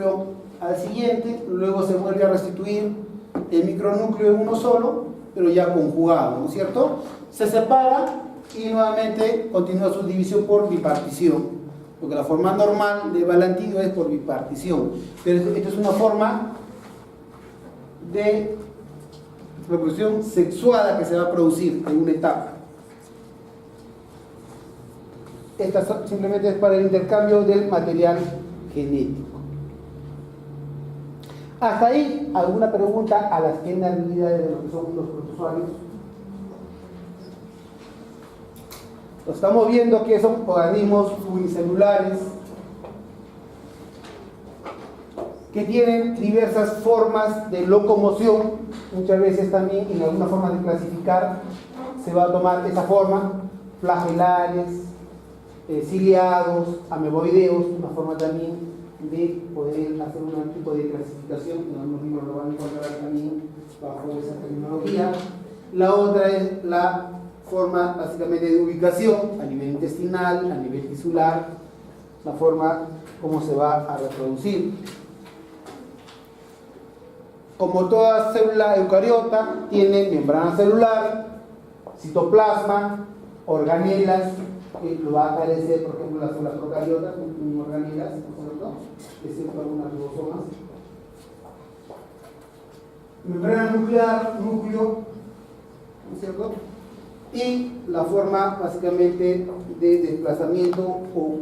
macronúcleo al siguiente, luego se vuelve a restituir el micronúcleo en uno solo, pero ya conjugado, ¿no es cierto? Se separa y nuevamente continúa su división por bipartición, porque la forma normal de Valantido es por bipartición, pero esta es una forma de reproducción sexuada que se va a producir en una etapa. Esta simplemente es para el intercambio del material genético. Hasta ahí, ¿alguna pregunta a las generalidades de lo que son los protozoarios? Estamos viendo que son organismos unicelulares que tienen diversas formas de locomoción. Muchas veces también en alguna forma de clasificar se va a tomar esa forma: flagelares, ciliados, ameboideos, una forma también de poder hacer un tipo de clasificación. En algunos libros lo van a encontrar también bajo esa terminología. La otra es la forma básicamente de ubicación a nivel intestinal, a nivel tisular, la forma como se va a reproducir. Como toda célula eucariota, tiene membrana celular, citoplasma, organelas, que lo va a aparecer, por ejemplo, las células procariotas, con organelas, ¿no es cierto?, excepto algunas ribosomas. Membrana nuclear, núcleo, ¿no es cierto?, y la forma básicamente de desplazamiento o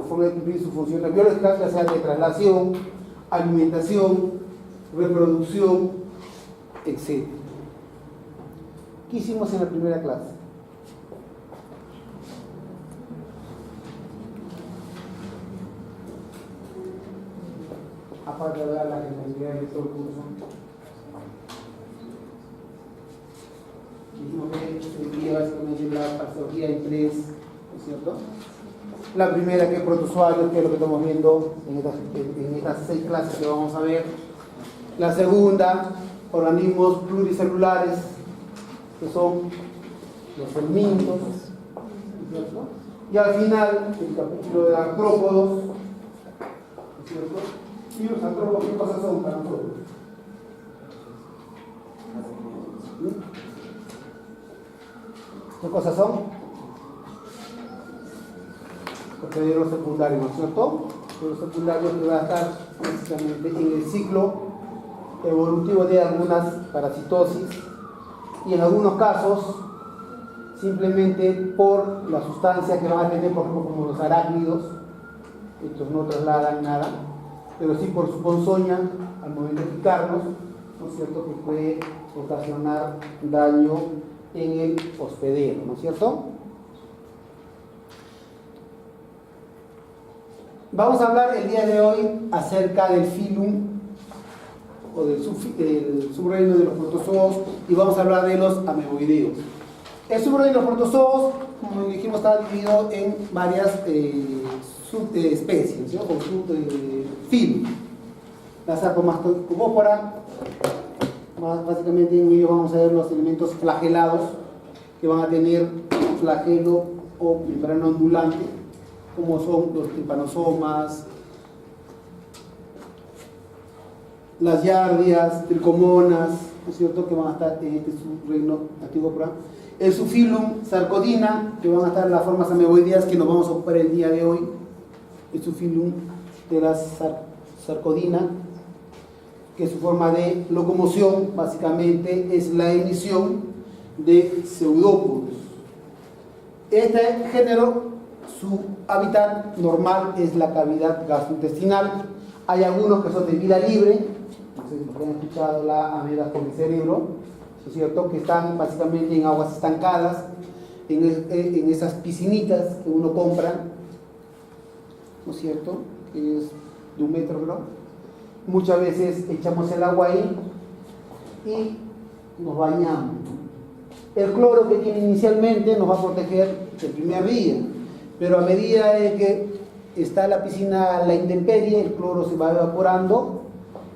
forma de cumplir su función biológica, ya sea de traslación, alimentación, reproducción, etc. ¿Qué hicimos en la primera clase? Aparte de dar la generalidad de todo el curso, dijimos que se divide básicamente la pasología en tres, ¿no es cierto? La primera, que es protozoarios, que es lo que estamos viendo en estas 6 clases que vamos a ver. La segunda, organismos pluricelulares, que son los helmintos, ¿no es cierto? Y al final, el capítulo de artrópodos, ¿no es cierto? ¿Y los artrópodos qué cosas son para nosotros? ¿Qué cosas son? Los secundarios, ¿no es cierto? Los secundarios que van a estar básicamente en el ciclo evolutivo de algunas parasitosis, y en algunos casos simplemente por la sustancia que van a tener, por ejemplo, como los arácnidos. Estos no trasladan nada, pero sí por su ponzoña al momento de picarnos, ¿no es cierto?, que puede ocasionar daño en el hospedero, ¿no es cierto? Vamos a hablar el día de hoy acerca del filum o del subreino de los protozoos, y vamos a hablar de los ameboideos. El subreino de los protozoos, como dijimos, está dividido en varias subespecies, ¿sí?, o subfilum. La Sarcomastocopora, básicamente en ello vamos a ver los elementos flagelados, que van a tener flagelo o membrana ondulante, como son los trypanosomas, las yardias, tricomonas, ¿no es cierto?, que van a estar en este subreino Artiodoptera. El subfilum Sarcodina, que van a estar las formas ameboideas que nos vamos a ocupar el día de hoy. El subfilum de la Sarcodina, que su forma de locomoción básicamente es la emisión de pseudópodos. Este género, su hábitat normal es la cavidad gastrointestinal. Hay algunos que son de vida libre, no sé si han escuchado la ameba con el cerebro, ¿no es cierto?, que están básicamente en aguas estancadas, en esas piscinitas que uno compra, ¿no es cierto?, que es de 1 metro, ¿no? Muchas veces echamos el agua ahí y nos bañamos. El cloro que tiene inicialmente nos va a proteger el primer día, pero a medida de que está la piscina a la intemperie, el cloro se va evaporando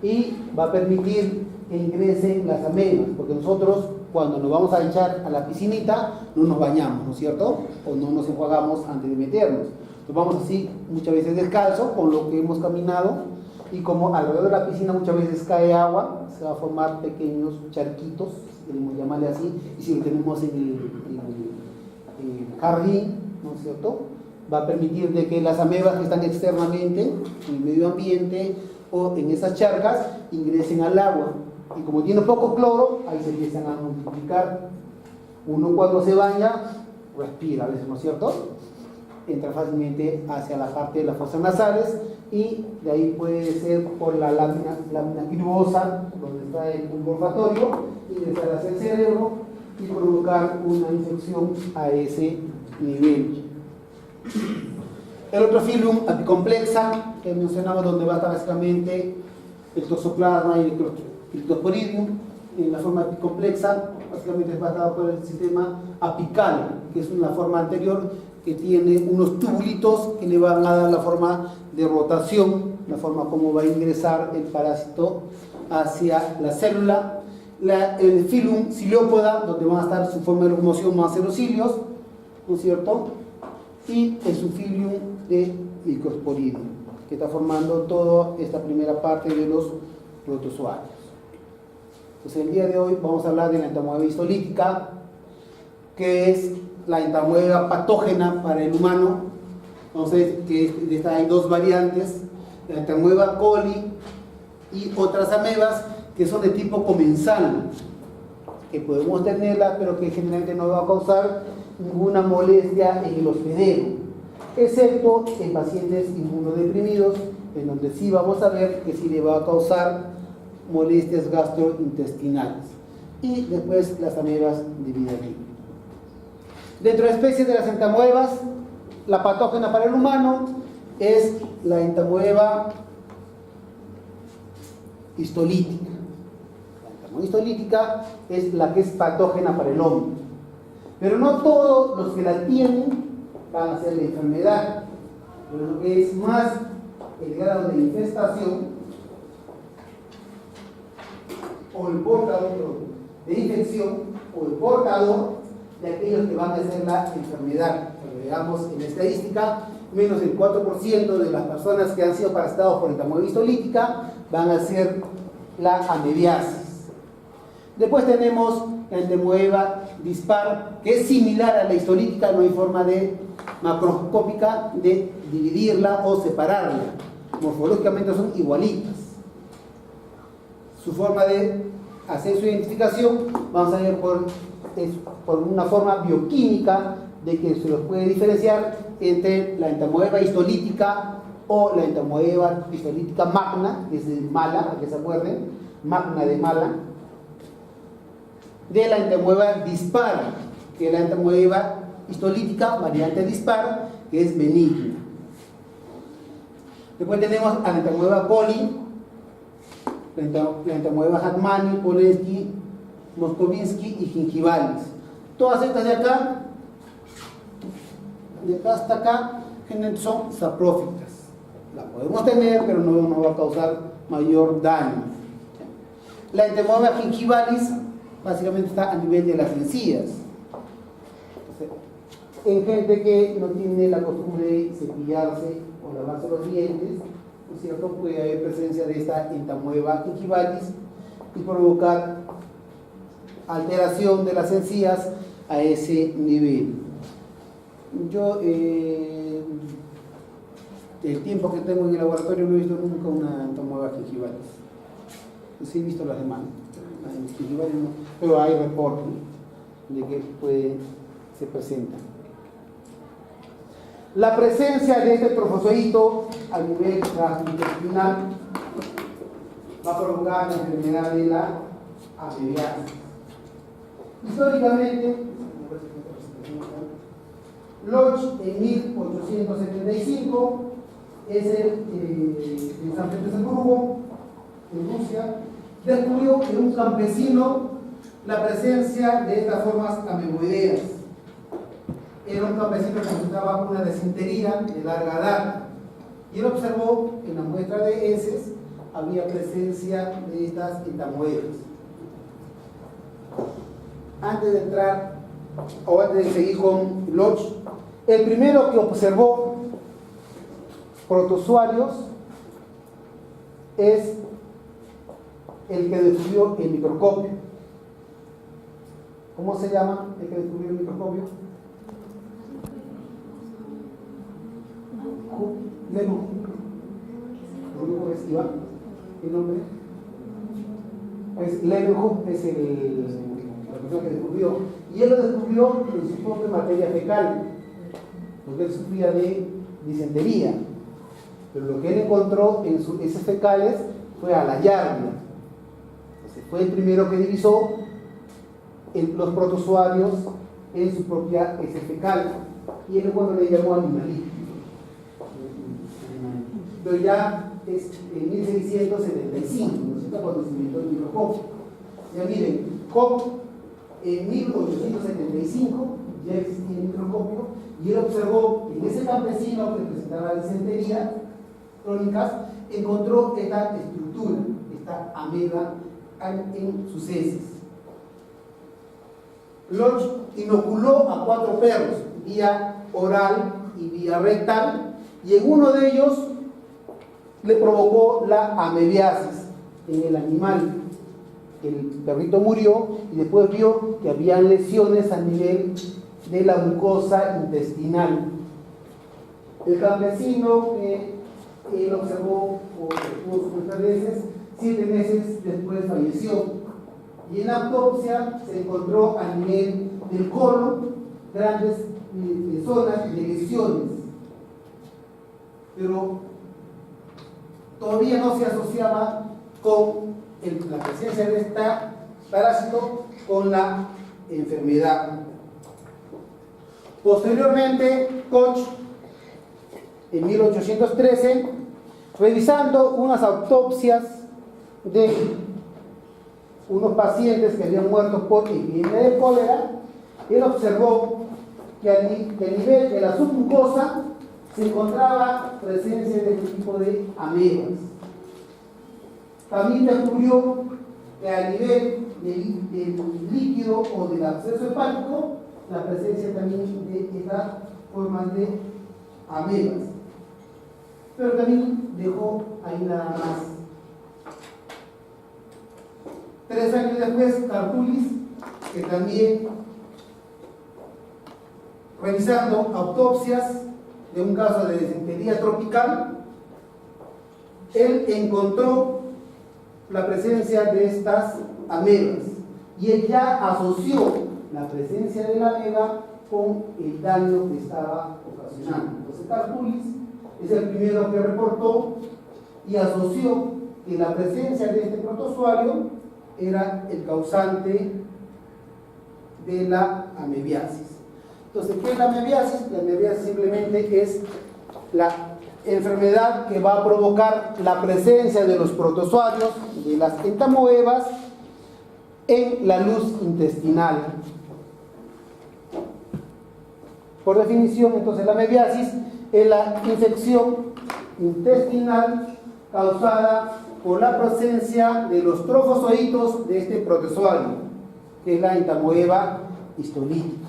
y va a permitir que ingresen las amebas, porque nosotros cuando nos vamos a echar a la piscinita no nos bañamos, ¿no es cierto?, o no nos enjuagamos antes de meternos. Nos vamos así muchas veces descalzos con lo que hemos caminado, y como alrededor de la piscina muchas veces cae agua, se va a formar pequeños charquitos, si queremos llamarle así, y si lo tenemos en el jardín, ¿no es cierto?, va a permitir de que las amebas que están externamente en el medio ambiente o en esas charcas ingresen al agua, y como tiene poco cloro, ahí se empiezan a multiplicar. Uno cuando se baña respira a veces, ¿no es cierto?, entra fácilmente hacia la parte de las fosas nasales, y de ahí puede ser por la lámina gibosa, donde está el bulbo olfatorio, ingresar hacia el cerebro y provocar una infección a ese nivel. El otro filum apicomplexa, que mencionamos, donde va a estar básicamente el toxoplasma y el cryptosporidium, en la forma apicomplexa, básicamente es basado por el sistema apical, que es una forma anterior que tiene unos tubulitos que le van a dar la forma de rotación, la forma como va a ingresar el parásito hacia la célula. El filum ciliópoda, donde van a estar su forma de locomoción, van a ser los cilios, ¿no es cierto?, y el subfilium de Microsporidium, que está formando toda esta primera parte de los protozoarios. Entonces el día de hoy vamos a hablar de la entamoeba histolítica, que es la entamoeba patógena para el humano. Entonces, hay dos variantes, la entamoeba coli y otras amebas que son de tipo comensal, que podemos tenerla, pero que generalmente no va a causar ninguna molestia en el hospedero, excepto en pacientes inmunodeprimidos, en donde sí vamos a ver que sí le va a causar molestias gastrointestinales. Y después las amebas de vida libre. Dentro de especies de las entamoebas, la patógena para el humano es la entamoeba histolítica. La entamoeba histolítica es la que es patógena para el hombre. Pero no todos los que la tienen van a hacer la enfermedad. Pero lo que es más el grado de infestación o el portador de infección o el portador de aquellos que van a hacer la enfermedad. Cuando veamos en la estadística, menos del 4% de las personas que han sido parasitados por entamoeba histolítica van a hacer la amebiasis. Después tenemos la entamoeba dispar, que es similar a la histolítica, no hay forma macroscópica de dividirla o separarla. Morfológicamente son igualitas. Su forma de hacer su identificación, vamos a ver por una forma bioquímica de que se los puede diferenciar entre la entamoeba histolítica o la entamoeba histolítica magna, que es de mala, para que se acuerden, magna de mala, de la entamoeba dispar, que es la entamoeba histolítica variante dispar, que es benigna. Después tenemos a la entamoeba coli, la entamoeba Hatmani, Polensky, Moscovinsky y Gingivalis. Todas estas de acá hasta acá, son saprófitas. La podemos tener, pero no va a causar mayor daño. La entamoeba Gingivalis básicamente está a nivel de las encías. En gente que no tiene la costumbre de cepillarse o lavarse los dientes, ¿no es cierto?, puede haber presencia de esta entamoeba gingivalis y provocar alteración de las encías a ese nivel. Yo, el tiempo que tengo en el laboratorio, no he visto nunca una entamoeba gingivalis. Sí he visto las demás, gingivalis no, pero hay reportes de que se presentan. La presencia de este trofozoito a nivel gastrointestinal va a provocar la enfermedad de la amebiasis. Históricamente, Lodge en 1875 es en San Petersburgo, en Rusia, descubrió en un campesino la presencia de estas formas ameboideas. Era un campesino que presentaba una desintería de larga data y él observó que en la muestra de heces había presencia de estas entamoebas. Antes de entrar o antes de seguir con Lodge, el primero que observó protozoarios es el que descubrió el microscopio. ¿Cómo se llama el que descubrió el microscopio? Leeuwenhoek. ¿Es Iván? ¿El nombre? Es Leeuwenhoek, es la persona que descubrió. Y él lo descubrió en su propia materia fecal, porque él sufría de disentería. Pero lo que él encontró en sus heces fecales fue a la yardia. Entonces fue el primero que divisó los protozoarios en su propia heces fecal. Y él es cuando le llamó animalito. Pero ya es en 1675, ¿no es cierto?, cuando se inventó el microscopio. Ya miren, Koch en 1875 ya existía el microscopio y él observó en ese campesino que presentaba disentería crónicas, encontró esta estructura, esta ameba en sus heces. Bloch inoculó a 4 perros, vía oral y vía rectal, y en uno de ellos le provocó la amebiasis en el animal. El perrito murió y después vio que había lesiones a nivel de la mucosa intestinal. El campesino que él observó o tuvo sus veces, 7 meses después falleció. Y en la autopsia se encontró a nivel del colon grandes zonas de lesiones. Pero todavía no se asociaba con la presencia de este parásito con la enfermedad. Posteriormente, Koch, en 1813, revisando unas autopsias de unos pacientes que habían muerto por epidemia de cólera, él observó que a nivel de la submucosa se encontraba presencia de este tipo de amebas. También descubrió que a nivel del líquido o del absceso hepático, la presencia también de estas formas de amebas. Pero también dejó ahí nada más. 3 años después, Kartulis, que también, realizando autopsias de un caso de disentería tropical, él encontró la presencia de estas amebas y él ya asoció la presencia de la ameba con el daño que estaba ocasionando. Entonces Kartulis es el primero que reportó y asoció que la presencia de este protozoario era el causante de la amebiasis. Entonces, ¿qué es la amebiasis? La amebiasis simplemente es la enfermedad que va a provocar la presencia de los protozoarios, de las entamoebas, en la luz intestinal. Por definición, entonces, la amebiasis es la infección intestinal causada por la presencia de los trofozoitos de este protozoario, que es la entamoeba histolítica.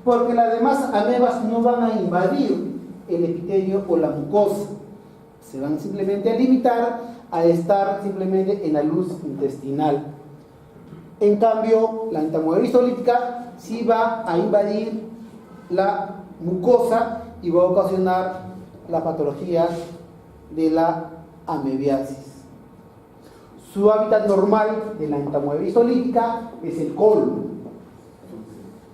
Porque las demás amebas no van a invadir el epitelio o la mucosa, se van simplemente a limitar a estar simplemente en la luz intestinal. En cambio, la entamoeba histolítica sí va a invadir la mucosa y va a ocasionar la patología de la amebiasis. Su hábitat normal de la entamoeba histolítica es el colon.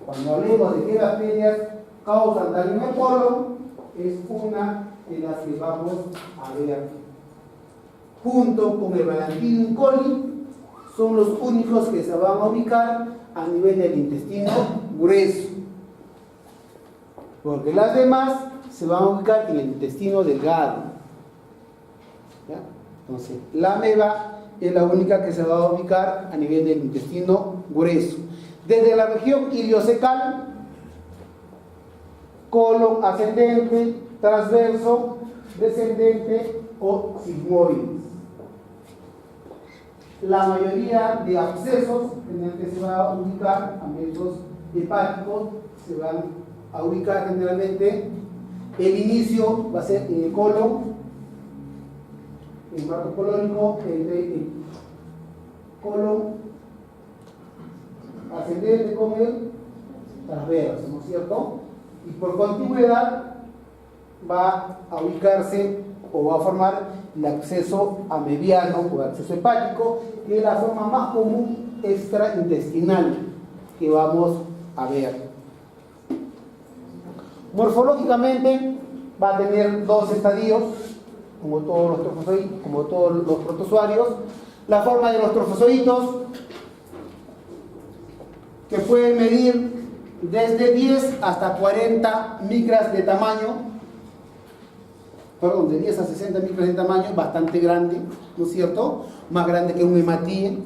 Cuando hablemos de qué bacterias causan daño en el colon, es una de las que vamos a ver. Junto con el Balantidium coli, son los únicos que se van a ubicar a nivel del intestino grueso, porque las demás se van a ubicar en el intestino delgado. ¿Ya? Entonces, la ameba es la única que se va a ubicar a nivel del intestino grueso. Desde la región iliocecal, colon ascendente, transverso, descendente o sigmoides. La mayoría de abscesos que se va a ubicar, abscesos hepáticos, se van a ubicar generalmente. El inicio va a ser en el colon, el marco colónico entre el colon ascendente con el transverso, ¿no es cierto? Y por contigüedad va a ubicarse o va a formar el acceso amebiano o acceso hepático, que es la forma más común extraintestinal que vamos a ver. Morfológicamente va a tener dos estadios, como todos los trofozoitos, como todos los protozoarios. La forma de los trofozoitos, que pueden medir desde 10 hasta 40 micras de tamaño, perdón, de 10 a 60 micras de tamaño, bastante grande, ¿no es cierto? Más grande que un hematíe,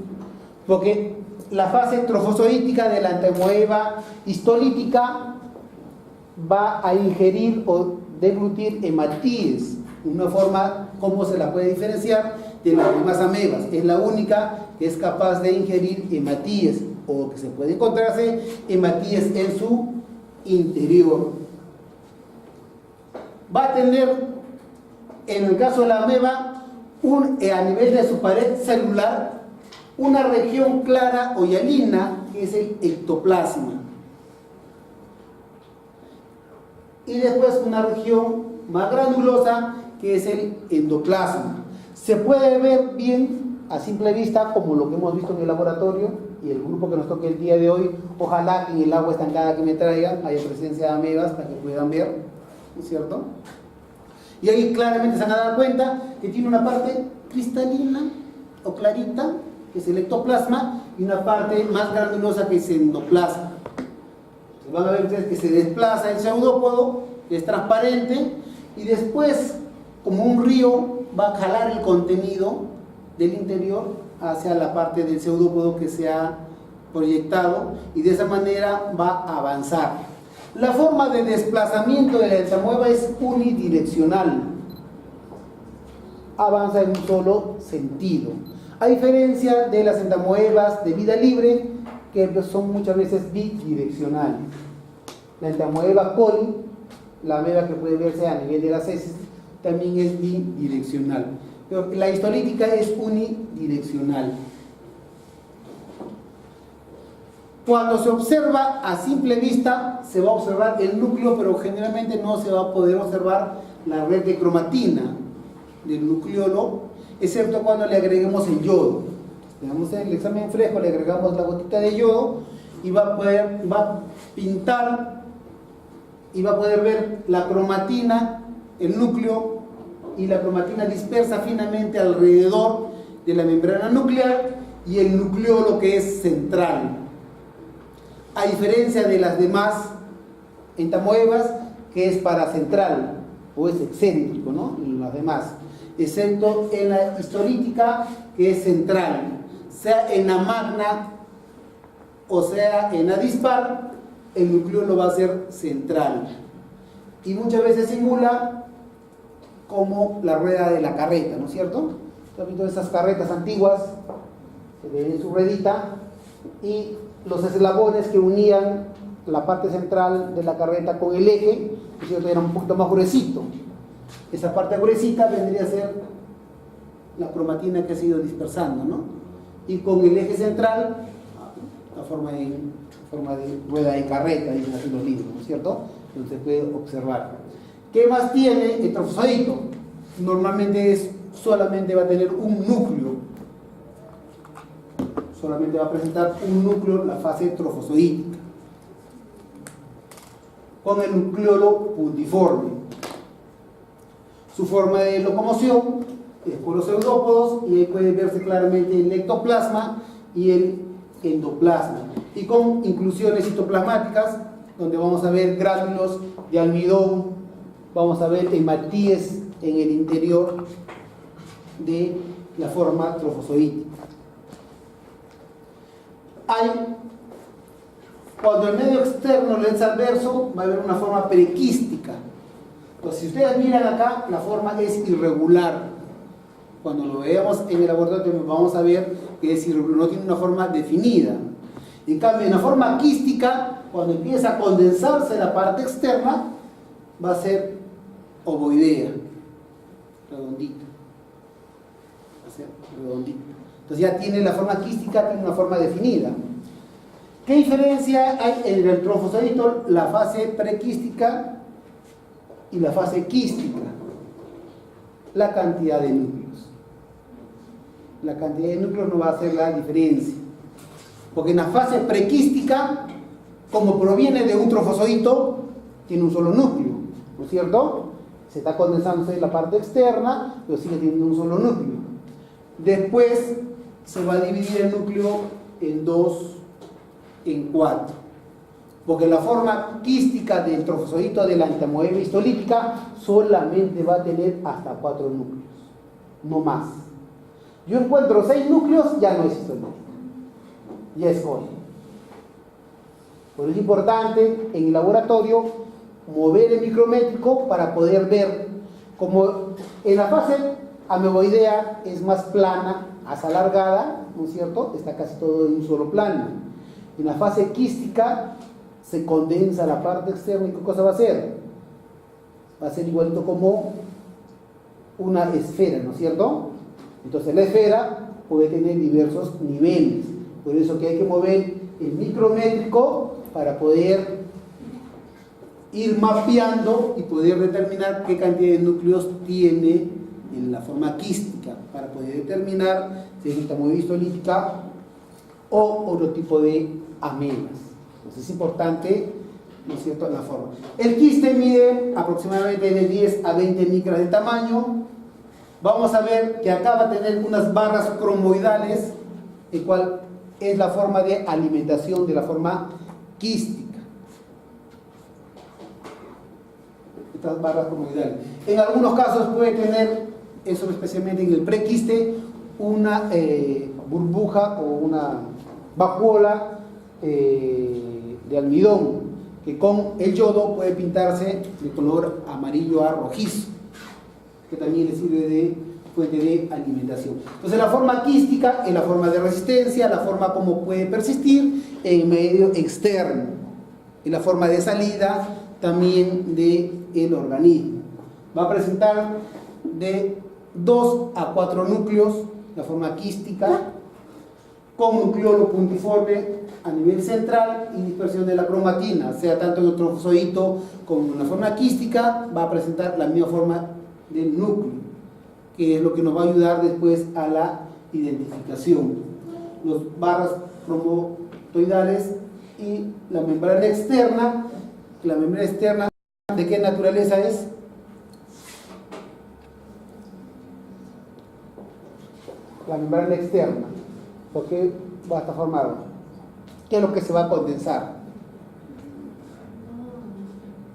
porque la fase trofozoítica de la entamoeba histolítica va a ingerir o deglutir hematíes, una forma como se la puede diferenciar de las demás amebas. Es la única que es capaz de ingerir hematíes, o que se puede encontrarse hematíes en su interior. Va a tener, en el caso de la ameba, a nivel de su pared celular, una región clara o hialina, que es el ectoplasma. Y después una región más granulosa, que es el endoplasma. Se puede ver bien a simple vista, como lo que hemos visto en el laboratorio, y el grupo que nos toque el día de hoy, ojalá que en el agua estancada que me traigan haya presencia de amebas para que puedan ver, ¿no es cierto? Y ahí claramente se van a dar cuenta que tiene una parte cristalina o clarita, que es el ectoplasma, y una parte más granulosa, que es el endoplasma. Van a ver ustedes que se desplaza el pseudópodo, que es transparente, y después, como un río, va a jalar el contenido del interior hacia la parte del pseudópodo que se ha proyectado, y de esa manera va a avanzar. La forma de desplazamiento de la entamoeba es unidireccional, avanza en un solo sentido, a diferencia de las entamoebas de vida libre, que son muchas veces bidireccionales. La entamoeba coli, la ameba que puede verse a nivel de las heces, también es bidireccional. Pero la histolítica es unidireccional. Cuando se observa a simple vista, se va a observar el núcleo, pero generalmente no se va a poder observar la red de cromatina del nucleolo, excepto cuando le agreguemos el yodo. Tenemos el examen fresco, le agregamos la gotita de yodo y va a pintar y va a poder ver la cromatina, el núcleo, y la cromatina dispersa finamente alrededor de la membrana nuclear y el nucleolo, que es central. A diferencia de las demás entamoebas, que es paracentral o es excéntrico, ¿no? Las demás, excepto en la histolítica, que es central. Sea en la magna o sea en la dispar, el nucleolo va a ser central. Y muchas veces simula como la rueda de la carreta, ¿no es cierto? ¿Se han visto esas carretas antiguas? Se ve en su ruedita, y los eslabones que unían la parte central de la carreta con el eje, ¿no es cierto?, era un poquito más gruesito. Esa parte gruesita vendría a ser la cromatina que ha sido dispersando, ¿no? Y con el eje central, la forma de rueda de carreta, dicen así los libros, ¿no es cierto? Entonces se puede observar. ¿Qué más tiene el trofozoito? Normalmente solamente va a tener un núcleo. Solamente va a presentar un núcleo, la fase trofozoítica, con el nucleolo puntiforme. Su forma de locomoción es por los pseudópodos, y ahí puede verse claramente el ectoplasma y el endoplasma, y con inclusiones citoplasmáticas, donde vamos a ver gránulos de almidón, vamos a ver hematíes en el interior de la forma trofozoítica. Cuando el medio externo le es adverso, va a haber una forma periquística. Entonces, si ustedes miran acá, la forma es irregular. Cuando lo veamos en el laboratorio, vamos a ver que es irregular, no tiene una forma definida. En cambio, en la forma quística, cuando empieza a condensarse la parte externa, va a ser ovoidea, redondita. ¿sí? Redondito. Entonces ya tiene la forma quística, tiene una forma definida. ¿Qué diferencia hay entre el trofosodito, la fase prequística y la fase quística? La cantidad de núcleos. La cantidad de núcleos no va a hacer la diferencia. Porque en la fase prequística, como proviene de un trofosodito, tiene un solo núcleo, ¿no es cierto? Se está condensándose en la parte externa, pero sigue teniendo un solo núcleo. Después se va a dividir el núcleo en 2, en 4. Porque la forma quística del trofosodito de la entamoeba histolítica solamente va a tener hasta 4 núcleos, no más. Yo encuentro 6 núcleos, ya no es histolítica, ya es cólica. Por eso es importante en el laboratorio mover el micrométrico para poder ver, como en la fase ameboidea es más plana, más alargada, ¿no es cierto? Está casi todo en un solo plano. En la fase quística se condensa la parte externa y ¿qué cosa va a hacer? Va a ser igualito como una esfera, ¿no es cierto? Entonces la esfera puede tener diversos niveles, por eso que hay que mover el micrométrico para poder ir mapeando y poder determinar qué cantidad de núcleos tiene en la forma quística, para poder determinar si es entamoeba histolítica o otro tipo de amebas. Entonces es importante, ¿no es cierto?, la forma. El quiste mide aproximadamente de 10 a 20 micras de tamaño. Vamos a ver que acá va a tener unas barras cromoidales, el cual es la forma de alimentación de la forma quística. Estas barras cromoidales. En algunos casos puede tener, eso especialmente en el prequiste, una burbuja o una vacuola de almidón, que con el yodo puede pintarse de color amarillo a rojizo, que también le sirve de fuente de alimentación. Entonces la forma quística es la forma de resistencia, la forma como puede persistir en medio externo, y la forma de salida también del organismo. Va a presentar de 2 a 4 núcleos, la forma quística, con nucleolo puntiforme a nivel central y dispersión de la cromatina, sea tanto en el trofosodito como en la forma quística, va a presentar la misma forma del núcleo, que es lo que nos va a ayudar después a la identificación. Los barras cromotoidales y la membrana externa. La membrana externa, ¿de qué naturaleza es? La membrana externa. ¿Por qué va a estar formado? ¿Qué es lo que se va a condensar?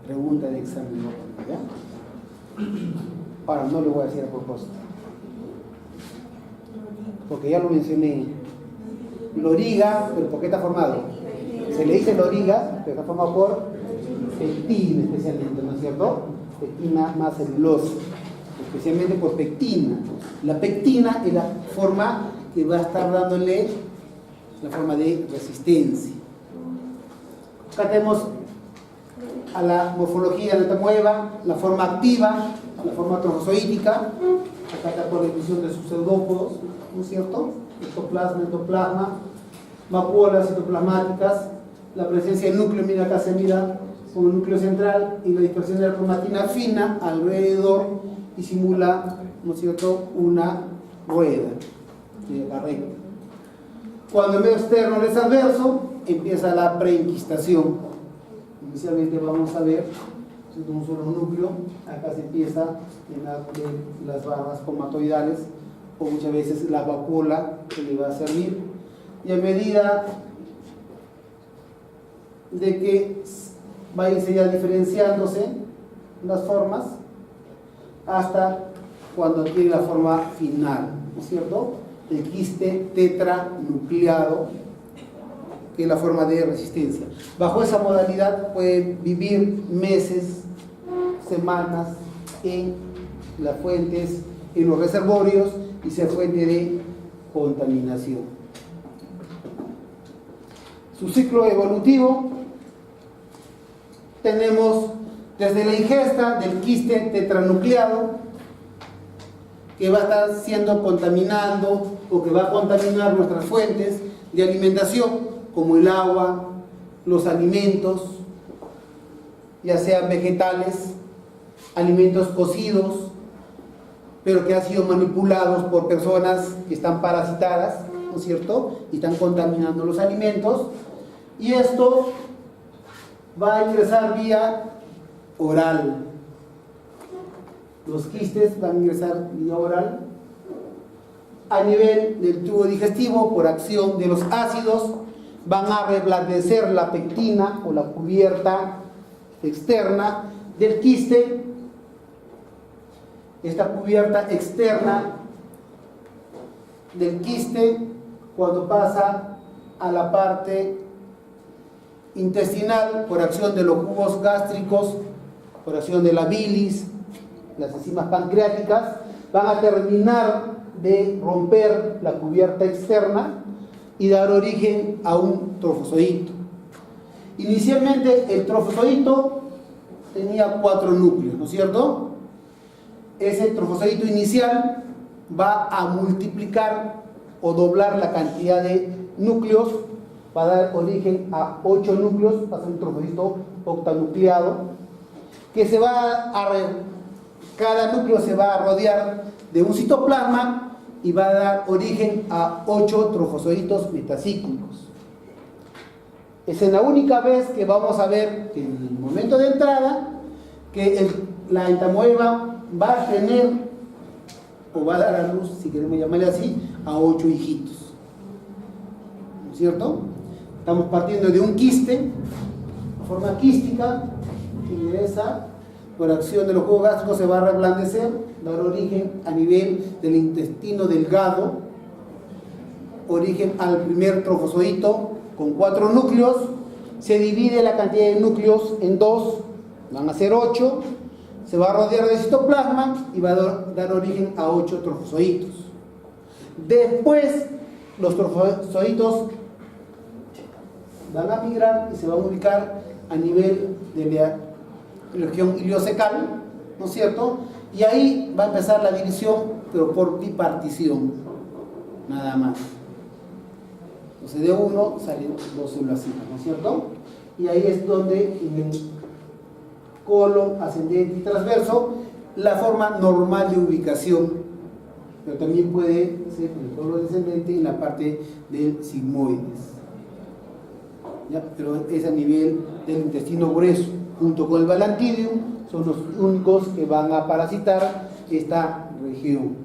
Pregunta de examen, ¿ya? Ahora no le voy a decir a propósito, porque ya lo mencioné. Loriga, ¿pero por qué está formado? Se le dice loriga, pero está formado por pectina especialmente, ¿no es cierto? Pectina más celulosa, especialmente por pectina. La pectina es la forma que va a estar dándole la forma de resistencia. Acá tenemos a la morfología de la entamoeba, la forma activa, la forma trofozoítica. Acá está por la inclusión de sus pseudópodos, ¿no es cierto? Ectoplasma, endoplasma, vacuolas citoplasmáticas, la presencia del núcleo, mira acá se mira como el núcleo central, y la dispersión de la cromatina fina alrededor y simula, ¿no es cierto?, una rueda de la recta. Cuando el medio externo es adverso, empieza la preenquistación. Inicialmente vamos a ver un solo núcleo, acá se empieza en las barras comatoidales, o muchas veces la vacuola que le va a servir, y a medida de que vayan ya diferenciándose las formas hasta cuando tiene la forma final, ¿no es cierto?, el quiste tetranucleado, que es la forma de resistencia. Bajo esa modalidad pueden vivir meses, semanas en las fuentes, en los reservorios, y ser fuente de contaminación. Su ciclo evolutivo, tenemos desde la ingesta del quiste tetranucleado, que va a estar siendo contaminando o que va a contaminar nuestras fuentes de alimentación, como el agua, los alimentos, ya sean vegetales, alimentos cocidos, pero que han sido manipulados por personas que están parasitadas, ¿no es cierto? Y están contaminando los alimentos. Y esto va a ingresar vía oral. Los quistes van a ingresar vía oral a nivel del tubo digestivo por acción de los ácidos, van a reblandecer la pectina o la cubierta externa del quiste. Esta cubierta externa del quiste, cuando pasa a la parte intestinal por acción de los jugos gástricos, por acción de la bilis, las enzimas pancreáticas, van a terminar de romper la cubierta externa y dar origen a un trofozoito. Inicialmente el trofozoito tenía 4 núcleos, ¿no es cierto? Ese trofozoito inicial va a multiplicar o doblar la cantidad de núcleos, va a dar origen a 8 núcleos, va a ser un trofozoito octanucleado, que se va a cada núcleo se va a rodear de un citoplasma y va a dar origen a 8 trofozoitos metacíclicos. Es en la única vez que vamos a ver que en el momento de entrada que la entamoeba va a tener o va a dar a luz, si queremos llamarle así, a 8 hijitos. ¿No es cierto? Estamos partiendo de un quiste, de forma quística, que ingresa por acción de los jugos gástricos, se va a reblandecer, dar origen a nivel del intestino delgado, origen al primer trofozoito con 4 núcleos, se divide la cantidad de núcleos en 2, van a ser 8, se va a rodear de citoplasma y va a dar origen a 8 trofozoitos. Después, los trofozoitos van a migrar y se van a ubicar a nivel de la región iliocecal, ¿no es cierto? Y ahí va a empezar la división, pero por bipartición, nada más. Entonces de uno salen 2 células hijas, ¿no es cierto? Y ahí es donde en el colon ascendente y transverso, la forma normal de ubicación, pero también puede ser en el colon descendente y en la parte del sigmoides. ¿Ya? Pero es a nivel del intestino grueso, junto con el balantidium, son los únicos que van a parasitar esta región.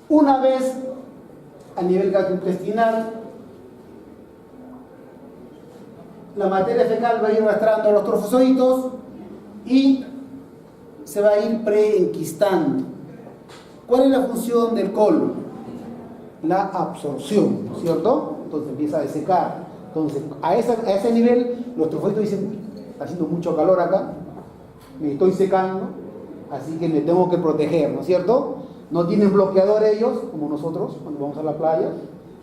Una vez a nivel gastrointestinal, la materia fecal va a ir arrastrando los trofozoitos y se va a ir preenquistando. ¿Cuál es la función del colon? La absorción, ¿no es cierto? Entonces empieza a desecar. Entonces, a ese nivel, los trofozoitos dicen: está haciendo mucho calor acá, me estoy secando, así que me tengo que proteger, ¿no es cierto? No tienen bloqueador ellos, como nosotros, cuando vamos a la playa,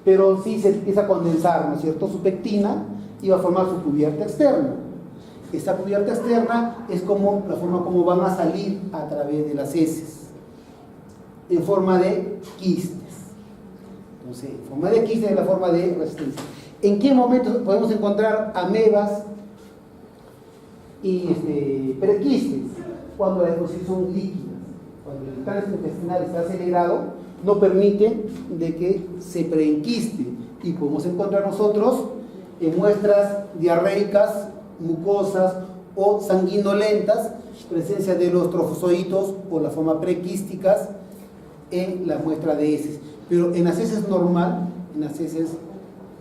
pero sí se empieza a condensar, ¿no es cierto?, su pectina y va a formar su cubierta externa. Esta cubierta externa es como la forma como van a salir a través de las heces, en forma de quistes. Entonces, en forma de quistes es la forma de resistencia. ¿En qué momento podemos encontrar amebas y prequistes? Cuando las dosis son líquidas, cuando el tránsito intestinal está acelerado, no permite de que se preenquiste, y podemos encontrar nosotros en muestras diarreicas, mucosas o sanguinolentas, presencia de los trofozoitos o la forma prequísticas en la muestra de heces. Pero en las heces normal, en las heces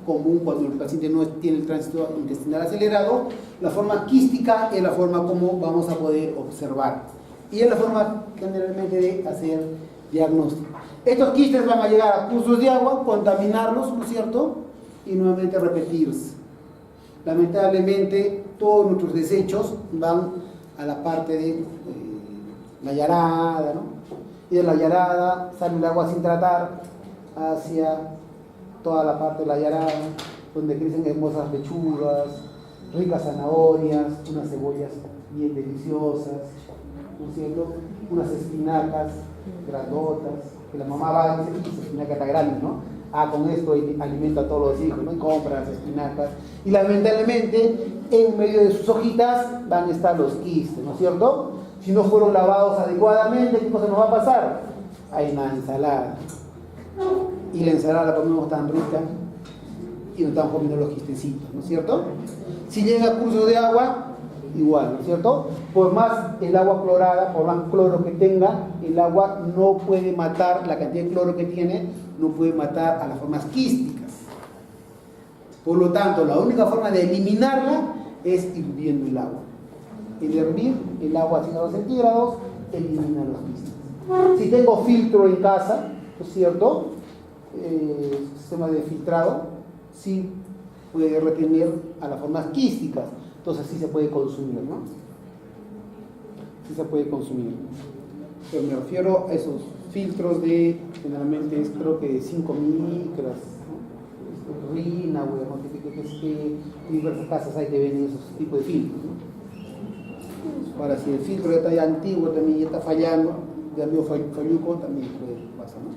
común, cuando el paciente no tiene el tránsito intestinal acelerado, la forma quística es la forma como vamos a poder observar, y es la forma generalmente de hacer diagnóstico. Estos quistes van a llegar a cursos de agua, contaminarlos, ¿no es cierto?, y nuevamente repetirse. Lamentablemente todos nuestros desechos van a la parte de la yarada, ¿no? Y de la yarada sale el agua sin tratar hacia toda la parte de la yarada, donde crecen hermosas lechugas, ricas zanahorias, unas cebollas bien deliciosas, ¿no es cierto? unas espinacas grandotas, que la mamá va y dice, esa espinaca está grande, ¿no? Ah, con esto alimenta a todos los hijos, ¿no? Y compra las espinacas. Y lamentablemente, en medio de sus hojitas van a estar los quistes, ¿no es cierto? Si no fueron lavados adecuadamente, ¿qué cosa nos va a pasar? Hay una ensalada. Y la ensalada la comemos tan rica y nos estamos comiendo los quistecitos, ¿no es cierto? Si llega a curso de agua, igual, ¿no es cierto? Por más el agua clorada, por más cloro que tenga, el agua no puede matar, la cantidad de cloro que tiene, no puede matar a las formas quísticas. Por lo tanto, la única forma de eliminarla es hirviendo el agua. El hervir el agua a 100 grados centígrados elimina los quistes. Si tengo filtro en casa, ¿no es cierto? Sistema de filtrado, sí puede retener a las formas quísticas. Entonces sí se puede consumir, ¿no? Sí se puede consumir. Pero me refiero a esos filtros de, generalmente es creo que 5 micras, ¿no? Rina, bueno, que diversas casas hay que venden esos tipos de filtros, ¿no? Ahora, si el filtro ya está ya antiguo, también ya está fallando, ya medio falluco, también puede pasar, ¿no?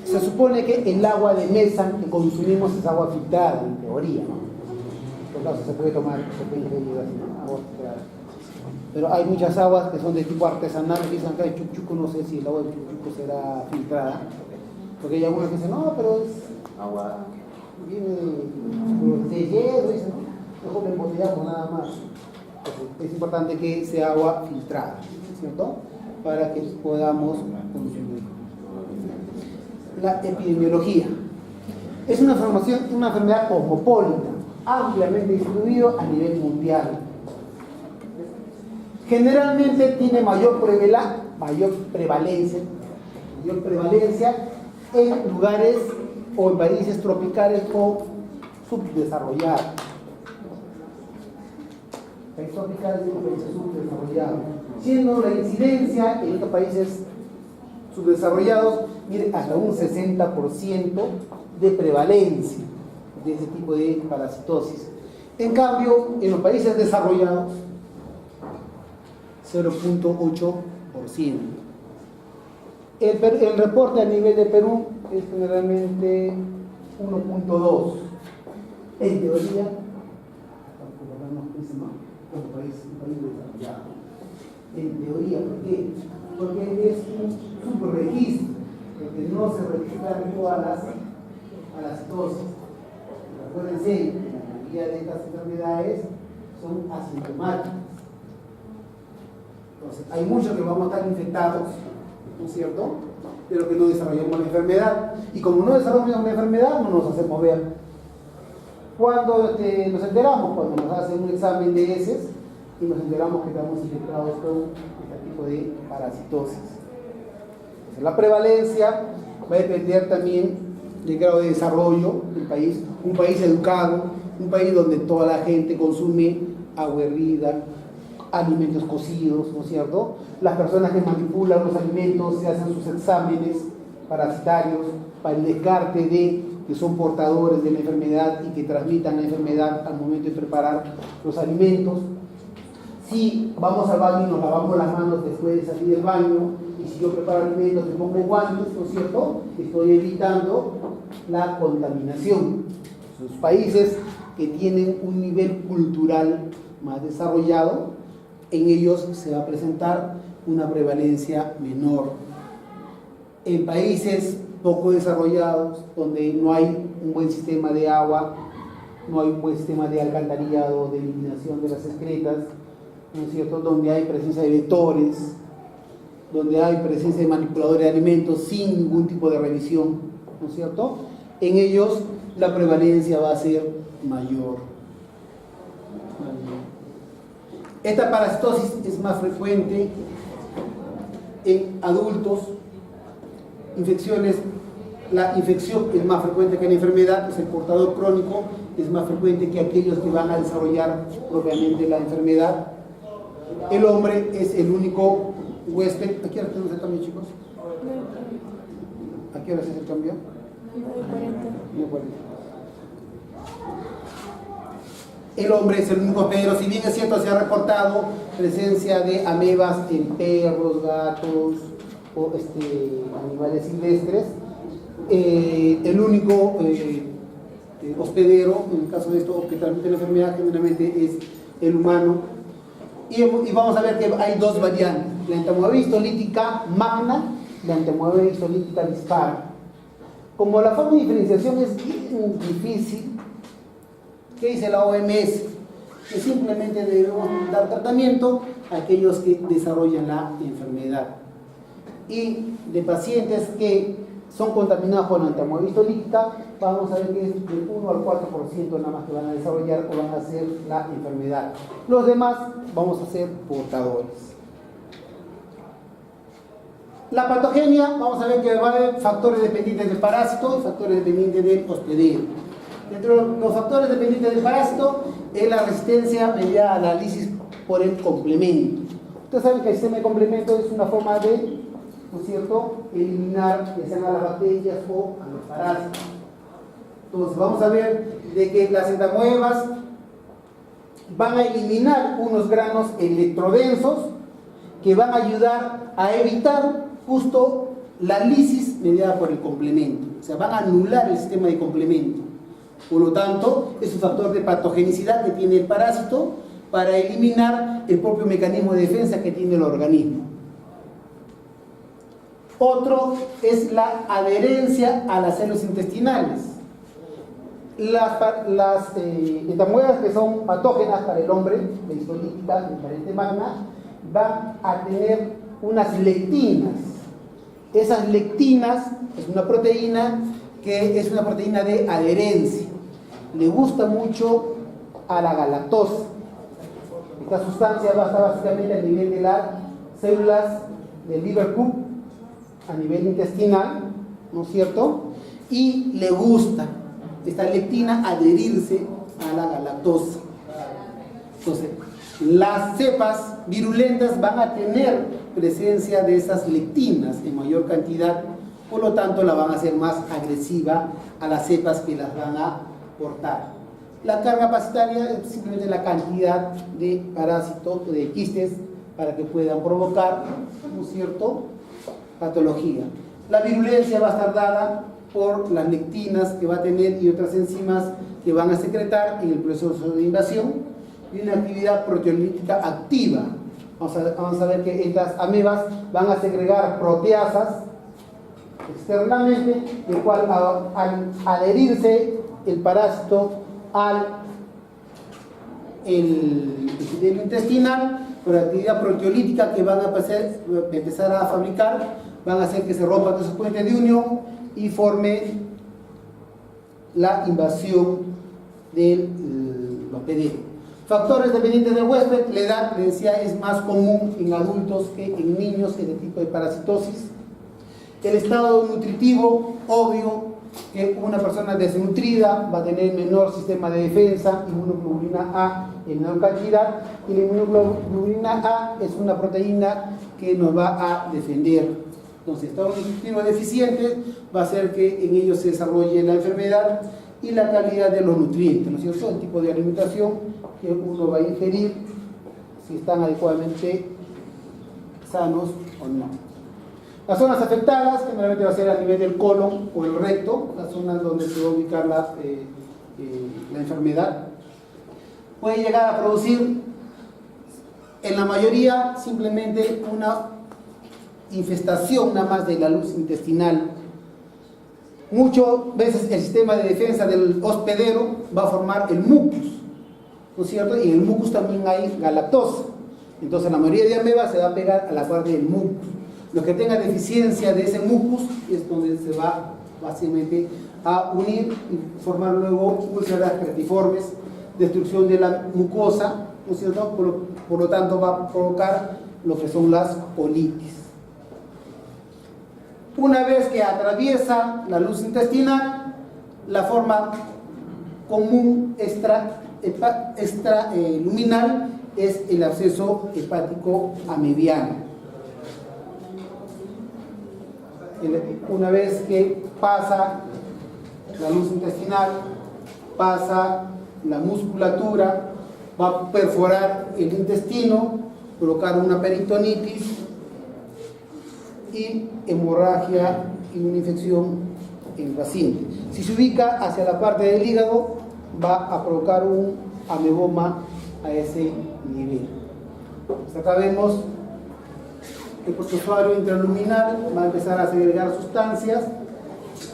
Se supone que el agua de mesa que consumimos es agua filtrada, en teoría, ¿no? Claro, se puede tomar, se puede ingerir así, ¿no? Agua filtrada. Pero hay muchas aguas que son de tipo artesanal, que dicen acá de Chucuchuco, no sé si el agua de Chucuchuco será filtrada, porque hay algunas que dicen, no, pero es agua, viene de hielo, dicen, ¿no? Mejor la embotellamos nada más. Entonces, es importante que sea agua filtrada, ¿cierto? Para que podamos consumir. La epidemiología. Es una enfermedad cosmopolita, ampliamente distribuido a nivel mundial. Generalmente tiene mayor prevalencia en lugares o en países tropicales o subdesarrollados. Países tropicales y países subdesarrollados. Siendo la incidencia en estos países subdesarrollados, miren, hasta un 60% de prevalencia de ese tipo de parasitosis. En cambio, en los países desarrollados, 0.8%. El reporte a nivel de Perú es generalmente 1.2%. En teoría, como país desarrollado. En teoría, ¿por qué? Porque es un subregistro, porque no se registran todas las parasitosis. Acuérdense, la mayoría de estas enfermedades son asintomáticas. Entonces, hay muchos que vamos a estar infectados, ¿no es cierto? Pero que no desarrollamos la enfermedad. Y como no desarrollamos la enfermedad, no nos hacemos ver. Cuando nos enteramos, cuando nos hacen un examen de heces y nos enteramos que estamos infectados con este tipo de parasitosis. Entonces, la prevalencia va a depender también del grado de desarrollo del país. Un país educado, un país donde toda la gente consume agua hervida, alimentos cocidos, ¿no es cierto? Las personas que manipulan los alimentos se hacen sus exámenes parasitarios para el descarte de que son portadores de la enfermedad y que transmitan la enfermedad al momento de preparar los alimentos. Si vamos al baño y nos lavamos las manos después de salir del baño, y si yo preparo alimentos me pongo guantes, ¿no es cierto? Estoy evitando la contaminación. Los países que tienen un nivel cultural más desarrollado, en ellos se va a presentar una prevalencia menor. En países poco desarrollados, donde no hay un buen sistema de agua, no hay un buen sistema de alcantarillado, de eliminación de las excretas, ¿no es cierto?, donde hay presencia de vectores, donde hay presencia de manipuladores de alimentos sin ningún tipo de revisión, ¿no es cierto?, en ellos la prevalencia va a ser mayor. Esta parasitosis es más frecuente en adultos. La infección es más frecuente que la enfermedad, pues el portador crónico es más frecuente que aquellos que van a desarrollar propiamente la enfermedad. El hombre es el único huésped. ¿A qué hora tenemos el cambio, chicos? ¿A qué hora es el cambio? 9:40. El hombre es el único hospedero. Si bien es cierto, se ha reportado presencia de amebas en perros, gatos o animales silvestres. El único hospedero, en el caso de esto, que transmite la enfermedad generalmente es el humano. Y vamos a ver que hay dos variantes: la entamoeba histolítica magna y la entamoeba histolítica dispara. Como la forma de diferenciación es bien difícil, ¿qué dice la OMS? Que simplemente debemos dar tratamiento a aquellos que desarrollan la enfermedad. Y de pacientes que son contaminados por la entamoeba histolítica, vamos a ver que es del 1 al 4% nada más que van a desarrollar o van a hacer la enfermedad. Los demás vamos a ser portadores. La patogenia, vamos a ver que va a haber factores dependientes del parásito y factores dependientes del hospedero. Dentro de los factores dependientes del parásito es la resistencia mediada a la lisis por el complemento. Ustedes saben que el sistema de complemento es una forma de, ¿no es cierto?, eliminar ya sean a las bacterias o a los parásitos. Entonces vamos a ver de que las entamoebas van a eliminar unos granos electrodensos que van a ayudar a evitar justo la lisis mediada por el complemento. O sea, van a anular el sistema de complemento. Por lo tanto, es un factor de patogenicidad que tiene el parásito para eliminar el propio mecanismo de defensa que tiene el organismo. Otro es la adherencia a las células intestinales. Las entamoebas que son patógenas para el hombre, la histolítica, la variante magna, van a tener unas lectinas. Esas lectinas es una proteína que es una proteína de adherencia. Le gusta mucho a la galactosa. Esta sustancia va a estar básicamente a nivel de las células del liver cup, a nivel intestinal, ¿no es cierto? Y le gusta esta lectina adherirse a la galactosa. Entonces, las cepas virulentas van a tener presencia de esas lectinas en mayor cantidad, por lo tanto la van a hacer más agresiva a las cepas que las van a portar. La carga parasitaria es simplemente la cantidad de parásitos, de quistes, para que puedan provocar, ¿no es cierto?, patología. La virulencia va a estar dada por las lectinas que va a tener y otras enzimas que van a secretar en el proceso de invasión, y una actividad proteolítica activa. Vamos a ver que estas amebas van a segregar proteasas externamente, el cual al adherirse el parásito al epitelio intestinal, por la actividad proteolítica que van a empezar a fabricar, van a hacer que se rompan esos puentes de unión y forme la invasión del hospedero. Factores dependientes del huésped: la edad, le decía, es más común en adultos que en niños este tipo de parasitosis. El estado nutritivo, obvio que una persona desnutrida va a tener menor sistema de defensa, inmunoglobulina A en menor cantidad, y la inmunoglobulina A es una proteína que nos va a defender. Entonces, estado nutritivo deficiente va a hacer que en ellos se desarrolle la enfermedad, y la calidad de los nutrientes, ¿no es cierto?, el tipo de alimentación que uno va a ingerir, si están adecuadamente sanos o no. Las zonas afectadas generalmente va a ser a nivel del colon o el recto, las zonas donde se va a ubicar la enfermedad. Puede llegar a producir, en la mayoría, simplemente una infestación nada más de la luz intestinal. Muchas veces el sistema de defensa del hospedero va a formar el mucus, ¿no es cierto? Y en el mucus también hay galactosa. Entonces la mayoría de amebas se va a pegar a la parte del mucus. Los que tengan deficiencia de ese mucus es donde se va básicamente a unir y formar luego úlceras cretiformes, destrucción de la mucosa, ¿no es cierto? Por lo tanto va a provocar lo que son las colitis. Una vez que atraviesa la luz intestinal, la forma común extraluminal es el absceso hepático amebiano. Una vez que pasa la luz intestinal, pasa la musculatura, va a perforar el intestino provocar una peritonitis y hemorragia y una infección en el paciente. Si se ubica hacia la parte del hígado, va a provocar un ameboma a ese nivel. Hasta acá vemos el protozoario intraluminal, va a empezar a segregar sustancias,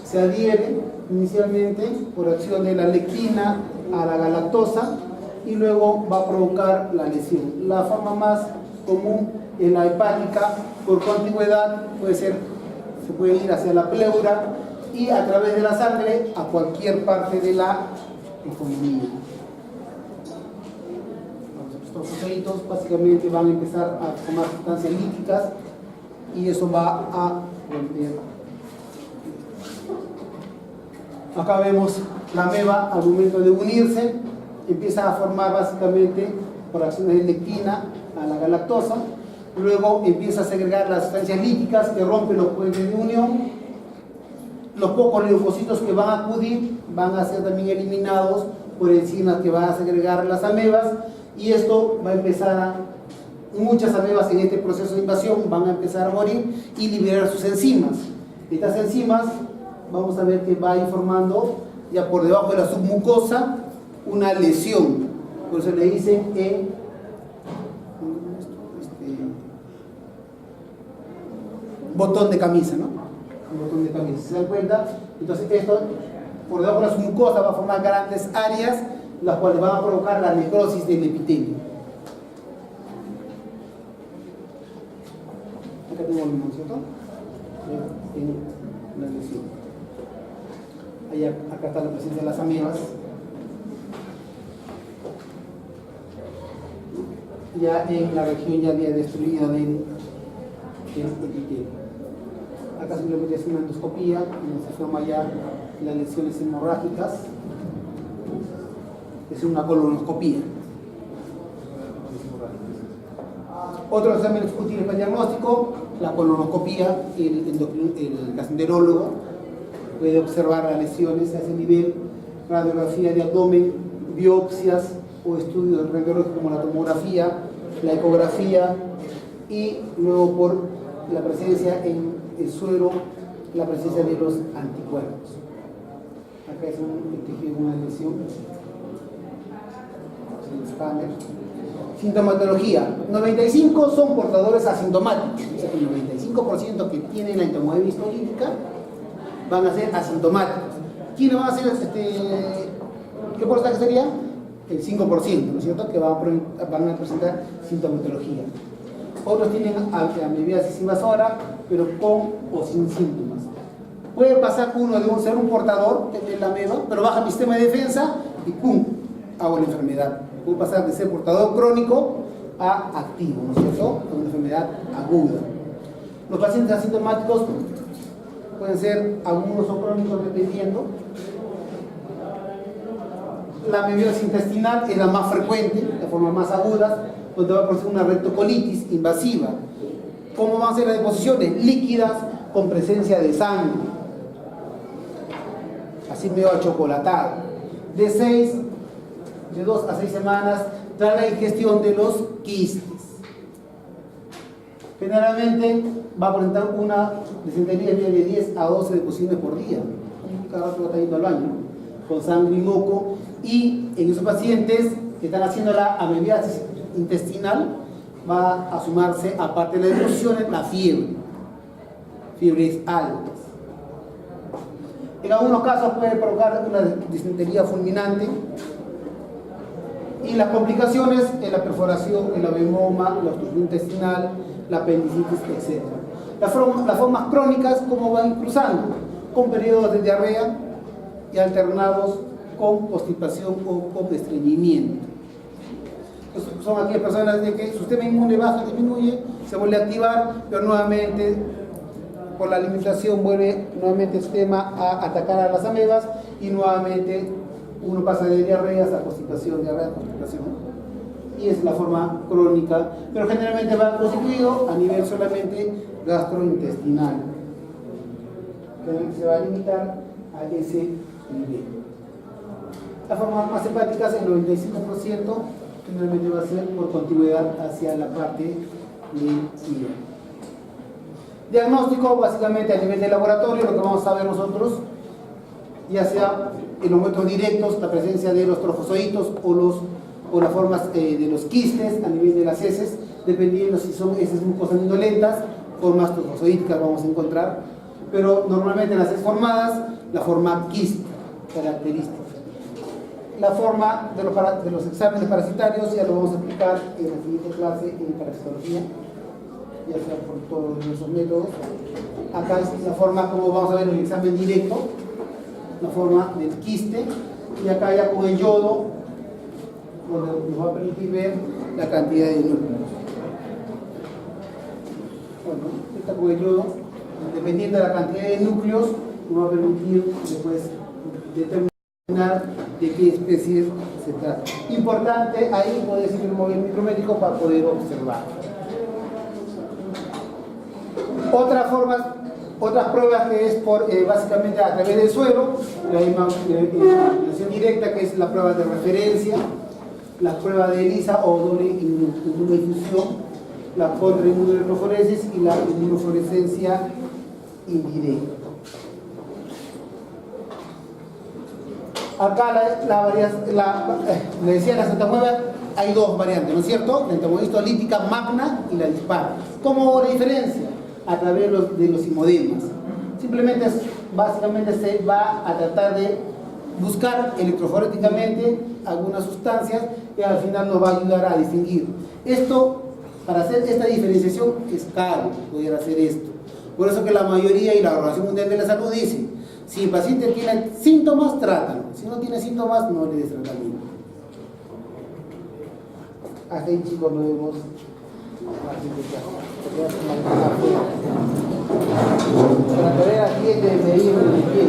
se adhiere inicialmente por acción de la lectina a la galactosa y luego va a provocar la lesión. La forma más común es la hepática, por continuidad se puede ir hacia la pleura y a través de la sangre a cualquier parte de la economía. Estos sujetos básicamente van a empezar a tomar sustancias líquicas y eso va a romper. Acá vemos la ameba al momento de unirse, empieza a formar básicamente por acciones de lectina a la galactosa, luego empieza a segregar las sustancias líquicas que rompen los puentes de unión. Los pocos leucocitos que van a acudir van a ser también eliminados por enzimas que van a segregar las amebas y esto va a empezar a, muchas amebas en este proceso de invasión van a empezar a morir y liberar sus enzimas. Estas enzimas vamos a ver que va a ir formando ya por debajo de la submucosa una lesión, por eso le dicen botón de camisa, ¿no? Un botón de camisa, ¿se dan cuenta? Entonces esto por debajo de la submucosa va a formar grandes áreas las cuales van a provocar la necrosis del epitelio. Acá tengo el mismo, ¿cierto? En la lesión. Acá está la presencia de las amebas. Ya en la región ya había destruida del epitelio. Acá simplemente es una endoscopía, donde se forma ya las lesiones hemorrágicas. Es una colonoscopía. Otros exámenes útiles para el diagnóstico, la colonoscopía, el gastroenterólogo puede observar las lesiones a ese nivel, radiografía de abdomen, biopsias o estudios radiológicos como la tomografía, la ecografía y luego por la presencia en el suero, la presencia de los anticuerpos. Acá es un tejido de una lesión. El escáner. Sintomatología. 95 son portadores asintomáticos. O sea, el 95% que tienen la entomoebis histolítica van a ser asintomáticos. ¿Quiénes van a ser qué porcentaje sería? El 5%, ¿no es cierto? Que van a presentar sintomatología. Otros tienen amebiasis invasora, pero con o sin síntomas. Puede pasar uno de ser un portador de la ameba, pero baja mi sistema de defensa y ¡pum! Hago la enfermedad. Puede pasar de ser portador crónico a activo, ¿no es cierto? Con una enfermedad aguda. Los pacientes asintomáticos pueden ser agudos o crónicos dependiendo. La amebiasis intestinal es la más frecuente, de forma más aguda, donde va a producir una rectocolitis invasiva. ¿Cómo van a ser las deposiciones? Líquidas con presencia de sangre, así medio achocolatado. De 2 a 6 semanas tras la ingestión de los quistes. Generalmente va a presentar una disentería de 10 a 12 deposiciones por día. Cada rato está yendo al baño, con sangre y moco. Y en esos pacientes que están haciendo la amebiasis intestinal, va a sumarse, aparte de las deposiciones, la fiebre. Fiebres altas. En algunos casos puede provocar una disentería fulminante. Y las complicaciones en la perforación, el ameboma, la obstrucción intestinal, la apendicitis, etc. Las formas crónicas, ¿cómo van cruzando? Con periodos de diarrea y alternados con constipación o con estreñimiento. Entonces, son aquellas personas de que su sistema inmune baja, disminuye, se vuelve a activar, pero nuevamente por la alimentación vuelve nuevamente el sistema a atacar a las amebas y nuevamente uno pasa de diarreas a constipación, diarrea a constipación. Y es la forma crónica, pero generalmente va constituido a nivel solamente gastrointestinal. Se va a limitar a ese nivel. Las formas más hepáticas, el 95% generalmente va a ser por continuidad hacia la parte de hígado. Diagnóstico, básicamente a nivel de laboratorio, lo que vamos a ver nosotros, ya sea en los métodos directos, la presencia de los trofozoitos o las formas de los quistes a nivel de las heces, dependiendo si son heces mucosalindolentas, formas trofozoíticas vamos a encontrar, pero normalmente en las heces formadas, la forma quiste característica. La forma de los exámenes parasitarios ya lo vamos a explicar en la siguiente clase en parasitología, ya sea por todos nuestros métodos. Acá es la forma como vamos a ver el examen directo, la forma del quiste, y acá ya con el yodo, donde nos va a permitir ver la cantidad de núcleos. Bueno, esta con el yodo, dependiendo de la cantidad de núcleos, nos va a permitir después determinar de qué especie se trata. Importante, ahí puede decir el móvil micrométrico para poder observar. Otras pruebas que es por básicamente a través del suelo, la imagen directa, que es la prueba de referencia, la prueba de ELISA o doble inmunodifusión, la contrainmunoelectroforesis y la inmunofluorescencia indirecta. Acá le decía la Santa Mueva, hay dos variantes, ¿no es cierto? La entomolistolítica magna y la dispara. ¿Cómo la diferencia? A través de los hemodemas. Simplemente, básicamente se va a tratar de buscar electroforéticamente algunas sustancias que al final nos va a ayudar a distinguir. Esto, para hacer esta diferenciación, es caro poder hacer esto. Por eso que la mayoría y la Organización Mundial de la Salud dice, si el paciente tiene síntomas, trátalo. Si no tiene síntomas, no le des tratamiento. Hasta ahí, chicos, nos vemos. Para poder aquí de medir el pie.